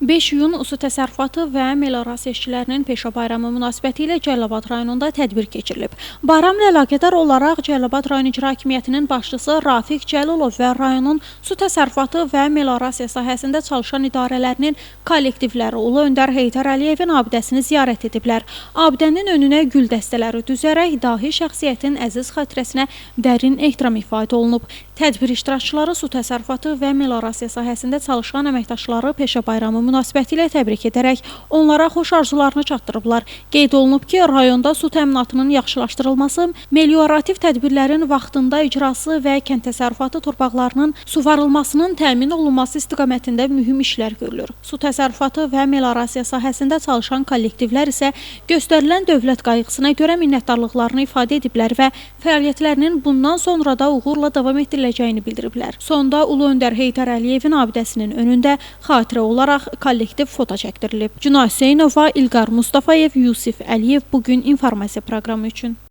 5 iyun su təsərrüfatı və meliorasiya işçilərinin peşə bayramı münasibətilə Cəlilabad rayonunda tədbir keçirilib. Bayramla əlaqədar olaraq Cəlilabad rayon icra hakimiyyətinin başçısı Rafiq Cəlilov və rayonun su təsərrüfatı və meliorasiya sahəsində çalışan idarələrinin kollektivləri Ulu Öndər Heydər Əliyevin abidəsini ziyarət ediblər. Abidənin önünə gül dəstələri düzərək dahi şəxsiyyətin əziz xatirəsinə dərin ehtiram ifadə olunub. Tədbir iştirakçıları su təsərrüfatı və meliorasiya sahəsində çalışan əməkdaşları peşə bayramı münasibətilə təbrik edərək onlara xoş arzularını çatdırıblar. Qeyd olunub ki, rayonda su təminatının yaxşılaşdırılması, meliorativ tədbirlərin vaxtında icrası və kənd təsərrüfatı torpaqlarının suvarılmasının təmin olunması istiqamətində mühüm işlər görülür. Su təsərrüfatı və meliorasiya sahəsində çalışan kollektivlər isə göstərilən dövlət qayğısına görə minnətdarlıqlarını ifadə ediblər və fəaliyyətlərinin bundan sonra da uğurla davam etdiriləcəyini bildiriblər. Sonda Ulu Öndər Heydər Əliyevin abidəsinin önündə xatirə olaraq kollektiv foto çəkdirilib. Cünay Hüseynova, İlqar Mustafayev, Yusif Əliyev bugün informasiya proqramı üçün.